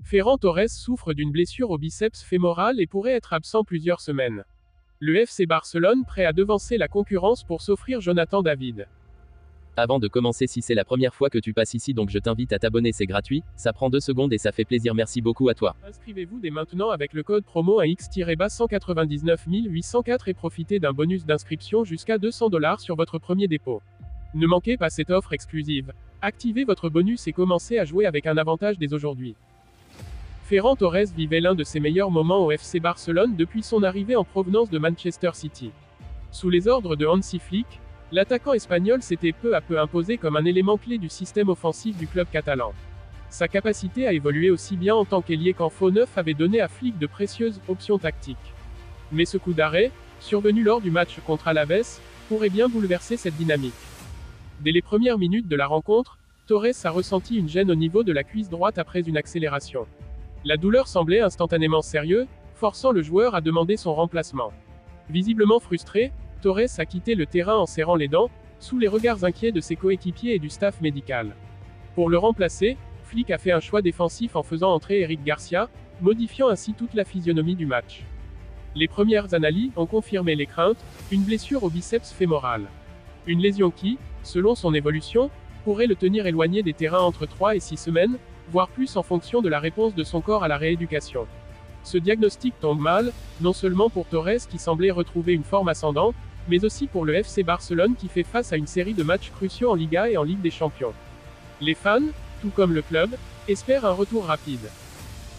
Ferran Torres souffre d'une blessure au biceps fémoral et pourrait être absent plusieurs semaines. Le FC Barcelone prêt à devancer la concurrence pour s'offrir Jonathan David. Avant de commencer, si c'est la première fois que tu passes ici, donc je t'invite à t'abonner, c'est gratuit, ça prend 2 secondes et ça fait plaisir, merci beaucoup à toi. Inscrivez-vous dès maintenant avec le code promo AX-199 804 et profitez d'un bonus d'inscription jusqu'à $200 sur votre premier dépôt. Ne manquez pas cette offre exclusive. Activez votre bonus et commencez à jouer avec un avantage dès aujourd'hui. Ferran Torres vivait l'un de ses meilleurs moments au FC Barcelone depuis son arrivée en provenance de Manchester City. Sous les ordres de Hansi Flick, l'attaquant espagnol s'était peu à peu imposé comme un élément clé du système offensif du club catalan. Sa capacité à évoluer aussi bien en tant qu'ailier qu'en faux neuf avait donné à Flick de précieuses options tactiques. Mais ce coup d'arrêt, survenu lors du match contre Alaves, pourrait bien bouleverser cette dynamique. Dès les premières minutes de la rencontre, Torres a ressenti une gêne au niveau de la cuisse droite après une accélération. La douleur semblait instantanément sérieuse, forçant le joueur à demander son remplacement. Visiblement frustré, Torres a quitté le terrain en serrant les dents, sous les regards inquiets de ses coéquipiers et du staff médical. Pour le remplacer, Flick a fait un choix défensif en faisant entrer Eric Garcia, modifiant ainsi toute la physionomie du match. Les premières analyses ont confirmé les craintes, une blessure au biceps fémoral. Une lésion qui, selon son évolution, pourrait le tenir éloigné des terrains entre 3 et 6 semaines, voire plus en fonction de la réponse de son corps à la rééducation. Ce diagnostic tombe mal, non seulement pour Torres qui semblait retrouver une forme ascendante, mais aussi pour le FC Barcelone qui fait face à une série de matchs cruciaux en Liga et en Ligue des Champions. Les fans, tout comme le club, espèrent un retour rapide.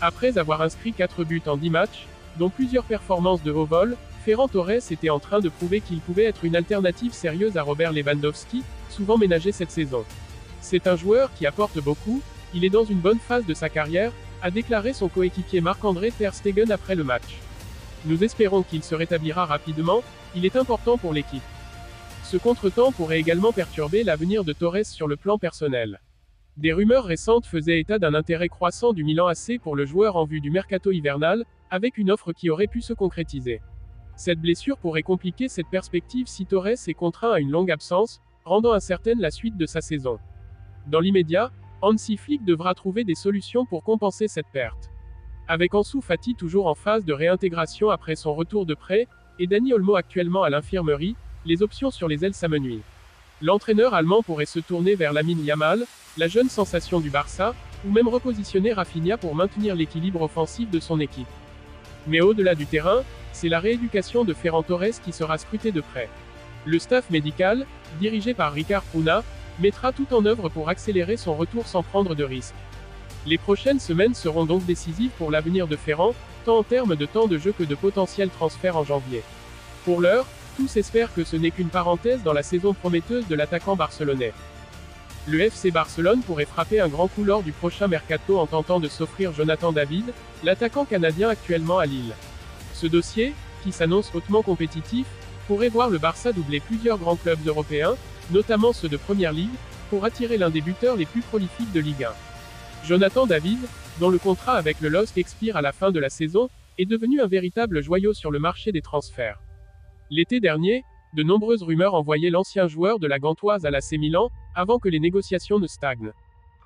Après avoir inscrit 4 buts en 10 matchs, dont plusieurs performances de haut vol, Ferran Torres était en train de prouver qu'il pouvait être une alternative sérieuse à Robert Lewandowski, souvent ménagé cette saison. C'est un joueur qui apporte beaucoup, il est dans une bonne phase de sa carrière, a déclaré son coéquipier Marc-André ter Stegen après le match. Nous espérons qu'il se rétablira rapidement, il est important pour l'équipe. Ce contretemps pourrait également perturber l'avenir de Torres sur le plan personnel. Des rumeurs récentes faisaient état d'un intérêt croissant du Milan AC pour le joueur en vue du mercato hivernal, avec une offre qui aurait pu se concrétiser. Cette blessure pourrait compliquer cette perspective si Torres est contraint à une longue absence, rendant incertaine la suite de sa saison. Dans l'immédiat, Hansi Flick devra trouver des solutions pour compenser cette perte. Avec Ansu Fati toujours en phase de réintégration après son retour de prêt, et Dani Olmo actuellement à l'infirmerie, les options sur les ailes s'amenuisent. L'entraîneur allemand pourrait se tourner vers Lamine Yamal, la jeune sensation du Barça, ou même repositionner Rafinha pour maintenir l'équilibre offensif de son équipe. Mais au-delà du terrain, c'est la rééducation de Ferran Torres qui sera scrutée de près. Le staff médical, dirigé par Ricard Pruna, mettra tout en œuvre pour accélérer son retour sans prendre de risques. Les prochaines semaines seront donc décisives pour l'avenir de Ferran, tant en termes de temps de jeu que de potentiel transfert en janvier. Pour l'heure, tous espèrent que ce n'est qu'une parenthèse dans la saison prometteuse de l'attaquant barcelonais. Le FC Barcelone pourrait frapper un grand coup lors du prochain mercato en tentant de s'offrir Jonathan David, l'attaquant canadien actuellement à Lille. Ce dossier, qui s'annonce hautement compétitif, pourrait voir le Barça doubler plusieurs grands clubs européens, notamment ceux de Première Ligue, pour attirer l'un des buteurs les plus prolifiques de Ligue 1. Jonathan David, dont le contrat avec le LOSC expire à la fin de la saison, est devenu un véritable joyau sur le marché des transferts. L'été dernier, de nombreuses rumeurs envoyaient l'ancien joueur de la Gantoise à l'AC Milan, avant que les négociations ne stagnent.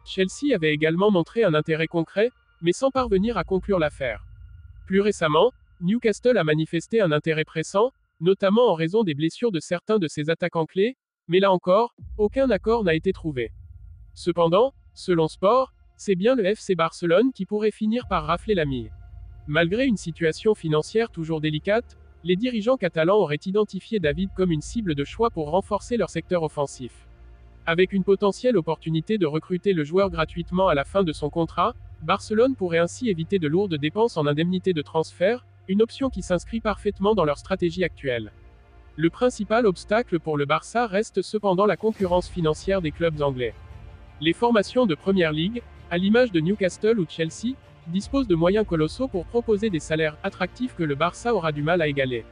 Chelsea avait également montré un intérêt concret, mais sans parvenir à conclure l'affaire. Plus récemment, Newcastle a manifesté un intérêt pressant, notamment en raison des blessures de certains de ses attaquants clés, mais là encore, aucun accord n'a été trouvé. Cependant, selon Sport, c'est bien le FC Barcelone qui pourrait finir par rafler la mire. Malgré une situation financière toujours délicate, les dirigeants catalans auraient identifié David comme une cible de choix pour renforcer leur secteur offensif. Avec une potentielle opportunité de recruter le joueur gratuitement à la fin de son contrat, Barcelone pourrait ainsi éviter de lourdes dépenses en indemnités de transfert, une option qui s'inscrit parfaitement dans leur stratégie actuelle. Le principal obstacle pour le Barça reste cependant la concurrence financière des clubs anglais. Les formations de Première Ligue, à l'image de Newcastle ou Chelsea, disposent de moyens colossaux pour proposer des salaires attractifs que le Barça aura du mal à égaler.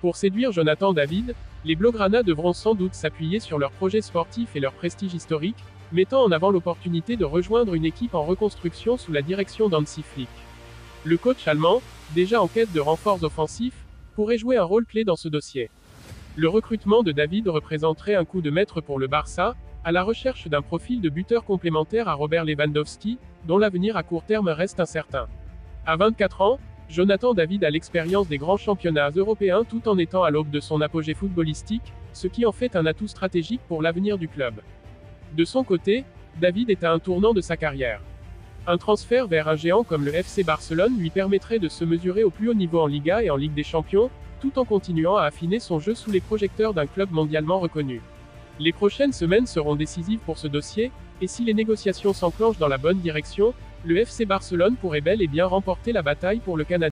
Pour séduire Jonathan David, les Blaugrana devront sans doute s'appuyer sur leurs projets sportifs et leur prestige historique, mettant en avant l'opportunité de rejoindre une équipe en reconstruction sous la direction d'Hansi Flick. Le coach allemand, déjà en quête de renforts offensifs, pourrait jouer un rôle clé dans ce dossier. Le recrutement de David représenterait un coup de maître pour le Barça, à la recherche d'un profil de buteur complémentaire à Robert Lewandowski, dont l'avenir à court terme reste incertain. À 24 ans, Jonathan David a l'expérience des grands championnats européens tout en étant à l'aube de son apogée footballistique, ce qui en fait un atout stratégique pour l'avenir du club. De son côté, David est à un tournant de sa carrière. Un transfert vers un géant comme le FC Barcelone lui permettrait de se mesurer au plus haut niveau en Liga et en Ligue des Champions, tout en continuant à affiner son jeu sous les projecteurs d'un club mondialement reconnu. Les prochaines semaines seront décisives pour ce dossier, et si les négociations s'enclenchent dans la bonne direction, le FC Barcelone pourrait bel et bien remporter la bataille pour le Canadien.